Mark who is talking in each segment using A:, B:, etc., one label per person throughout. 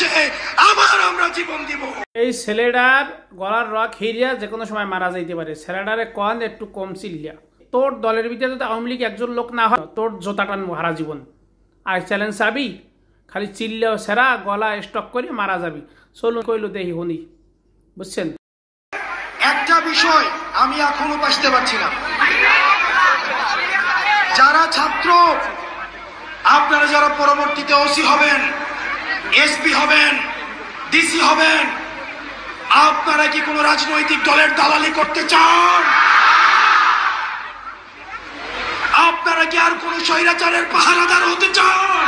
A: এসে আবার আমরা জীবন দিব।
B: এই ছেলেটার গলার রক হিরিয়া যে কোনো সময় মারা যাইতে পারে। ছেলেটারে কন একটু কম চিল্লিয়া। তোর দলের ভিতরে যদি আওয়ামী লীগ একজন লোক না হয় তোর জোতা টানবো হারা জীবন। আর চ্যালেঞ্জ চাবি খালি চিল্লাও সেরা গলা স্টক করে মারা যাবি। চলুন কইলো দেখি হনি, বুঝছেন?
A: একটা বিষয় আমি এখনো বুঝতে পারছি না, যারা ছাত্র আপনারা যারা পরবর্তীতে ওসি হবেন, এসপি হবেন, ডিসি হবেন, আপনারা কি কোনো রাজনৈতিক দলের দালালি করতে চান? আপনারা কি আর কোন স্বৈরাচারের পাহারাদার হতে চান?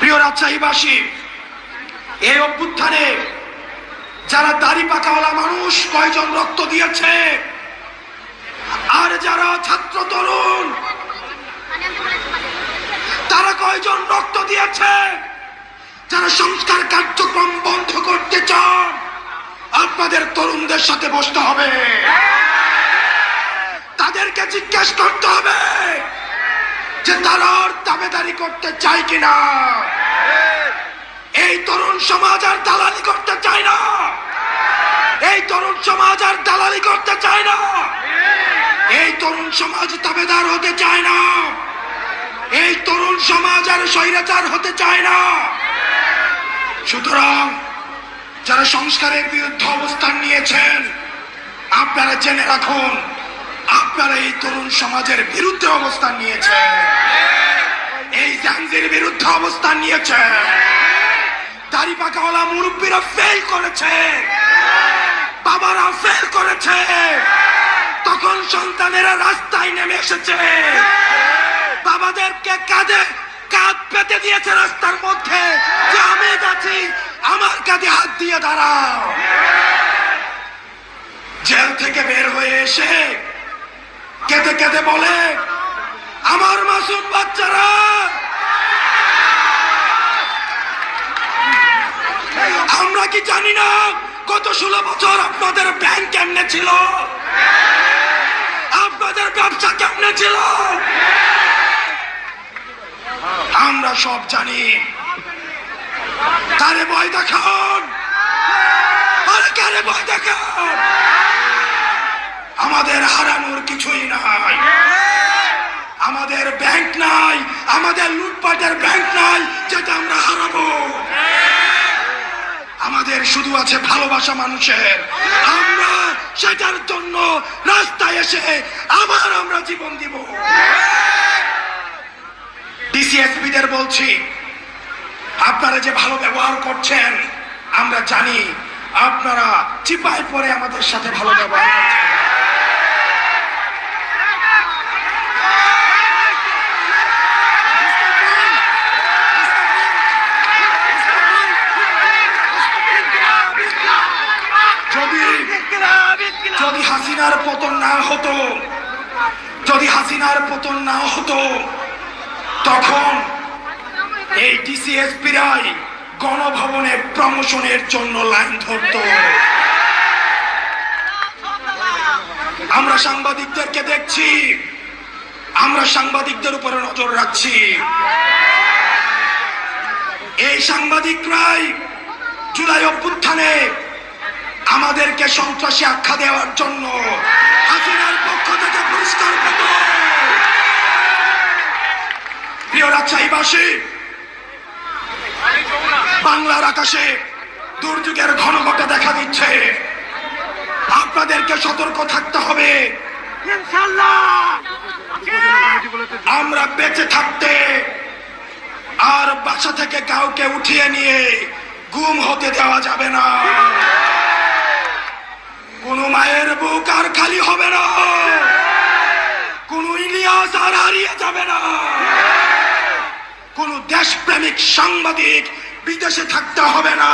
A: প্রিয় রাজশাহীবাসী, এই অভ্যুত্থানে যারা দাড়ি পাকাওয়ালা মানুষ কয়জন রক্ত দিয়েছে, আর যারা ছাত্র তরুণ তারা কয়জন রক্ত দিয়েছে? যারা সংস্কার কার্যক্রম বন্ধ করতে চান আপনাদের তরুণদের সাথে বসতে হবে, তাদেরকে জিজ্ঞেস করতে হবে যে তারা আর দাবেদারি করতে চায় কিনা। এই তরুণ সমাজ আর দালালি করতে চায় না, এই তরুণ সমাজ আর দালালি করতে চায় না, এই তরুণ সমাজ দাবেদার হতে চায় না, এই তরুণ সমাজ আর স্বৈরাচার হতে চায় না। সুতরাং যারা সংস্কারের বিরুদ্ধে অবস্থান নিয়েছেন আপনারা জেনে রাখুন, আপনারা এই তরুণ সমাজের বিরুদ্ধে অবস্থান নিয়েছেন, এই জাঞ্জির বিরুদ্ধে অবস্থান নিয়েছেন। দাড়ি পাকাওয়ালা মুরব্বীরা ফেল করেছে, বাবারা ফেল করেছে, তখন সন্তানেরা রাস্তায় নেমে এসেছে, বাবাদেরকে কাঁধে কাঁধ পেতে দিয়েছে রাস্তার মধ্যে যে আমি যাচ্ছি, আমার কাঁধে হাত দিয়ে দাঁড়াও। জেল থেকে বের হয়ে এসে কেঁদে কেঁদে বলে, আমার মাসুম বাচ্চারা, আমরা কি জানি না গত 16 বছর আপনাদের ব্যাংক কেমনে ছিল, আপনাদের ব্যবসা কেমনে ছিল? আমরা সব জানি। কারে ভয় দেখান, আরে কারে ভয় দেখান? আমাদের হারানোর কিছুই নাই, আমাদের ব্যাংক নাই, আমাদের লুটপাটের ব্যাংক নাই যেটা আমরা হারাবো। আমাদের শুধু আছে ভালোবাসা মানুষের, আমরা সেটার জন্য রাস্তায় এসে আবার আমরা জীবন দিব। ডিসিএসপিদের বলছি, আপনারা যে ভালো ব্যবহার করছেন আমরা জানি, আপনারা চিপায় পড়ে আমাদের সাথে ভালো ব্যবহার করছেন। যদি হাসিনার পতন না হতো, যদি হাসিনার পতন না হতো, তখন এই ডিসিএসপিরাই গণভবনে প্রমোশনের জন্য লাইন ধরত। আমরা সাংবাদিকদেরকে দেখছি, আমরা সাংবাদিকদের উপরে নজর রাখছি। এই সাংবাদিকরাই জুলাই অভ্যুত্থানে আমাদেরকে সন্ত্রাসী আখ্যা দেওয়ার জন্য হাসিনার পক্ষ থেকে পুরস্কার পেত। প্রিয় রাজশাহীবাসী, বাংলার আকাশে দুর্যোগের ঘনঘটা দেখা দিচ্ছে, আপনাদেরকে সতর্ক থাকতে হবে। আমরা বেঁচে থাকতে আর বাসা থেকে কাউকে উঠিয়ে নিয়ে গুম হতে দেওয়া যাবে না। কোন মায়ের বুক আর খালি হবে না, কোন ইলিয়াস আর হারিয়ে যাবে না, কোন দেশপ্রেমিক সাংবাদিক বিদেশে থাকতে হবে না।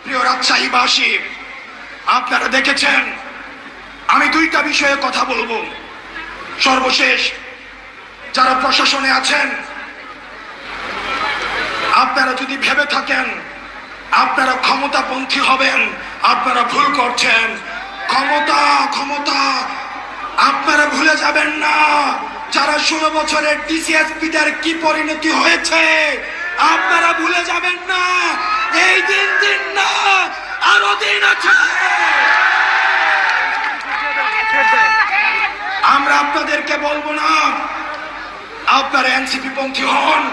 A: প্রিয় রাজশাহীবাসী, আপনারা দেখেছেন আমি দুইটা বিষয়ে কথা বলবো। সর্বশেষ যারা প্রশাসনে আছেন, আপনারা যদি ভেবে থাকেন আপনারা ক্ষমতাপন্থী হবেন, আপনারা ভুল করছেন। ক্ষমতা ক্ষমতা আপনারা ভুলে যাবেন না, যারা 16 বছরের ডিসিএসপিদের কি পরিণতি হয়েছে আপনারা ভুলে যাবেন না। এই দিন না, আরো দিন আছে। আমরা আপনাদেরকে বলবো না আপনারা এনসিপি পন্থী হন,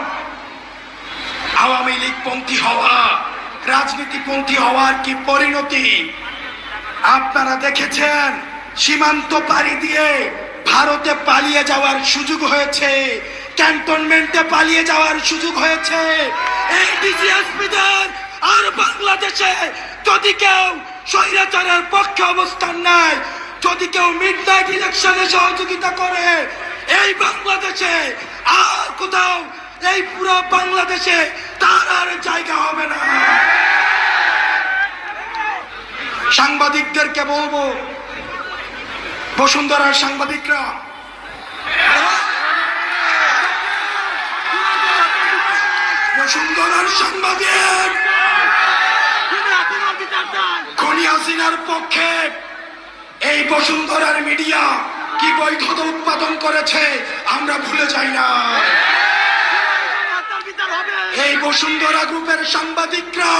A: আওয়ামী লীগ পন্থী হওয়া, রাজনীতি পন্থী হওয়ার কি পরিণতি আপনারা দেখেছেন। সীমান্ত পাড়ি দিয়ে ভারতে পালিয়ে যাওয়ার সুযোগ হয়েছে, ক্যান্টনমেন্টে পালিয়ে যাওয়ার সুযোগ হয়েছে। এই ডিসিএসপিদের আর বাংলাদেশে যদি কেউ স্বৈরাচারের পক্ষে অবস্থান নেয়, যদি কেউ মিডনাইট ইলেকশনে সহযোগিতা করে, এই বাংলাদেশে আর কোথাও, এই পুরো বাংলাদেশে তার আর জায়গা হবে না। সাংবাদিকদেরকে বলবো, বসুন্ধরার সাংবাদিকরা, বসুন্ধরার সাংবাদিক খনি হাসিনার পক্ষে এই বসুন্ধরার মিডিয়া কি বৈধতা উৎপাদন করেছে আমরা ভুলে যাই না। এই বসুন্ধরা গ্রুপের সাংবাদিকরা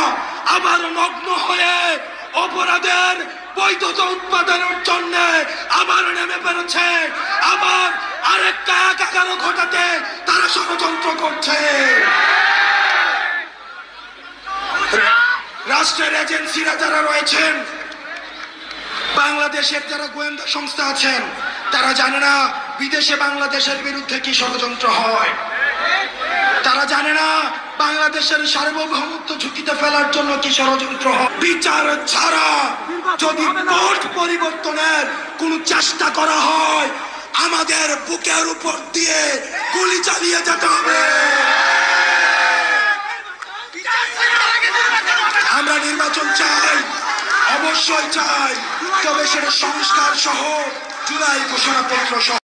A: আবার নগ্ন হয়ে অপরাধের বৈধতা উৎপাদনের জন্য আবার নেমে পেরেছে, আবার আরেকটা একাকার ঘটাতে তারা ষড়যন্ত্র করছে। রাষ্ট্রের এজেন্সিরা যারা রয়েছেন, বাংলাদেশের যারা গোয়েন্দা সংস্থা আছেন, তারা জানে না বিদেশে বাংলাদেশের বিরুদ্ধে কি ষড়যন্ত্র হয়। তারা জানে না বাংলাদেশের সার্বভৌমত্ব ঝুঁকিতে ফেলার জন্য কি ষড়যন্ত্র হয়। বিচার ছাড়া যদি ভোট পরিবর্তনের কোন চেষ্টা করা হয়, আমাদের বুকের উপর দিয়ে গুলি চালিয়ে যেতে হবে। আমরা নির্বাচন চাই, অবশ্যই চাই, তবে সেটা সংস্কার সহ, জুলাই ঘোষণাপত্র সহ।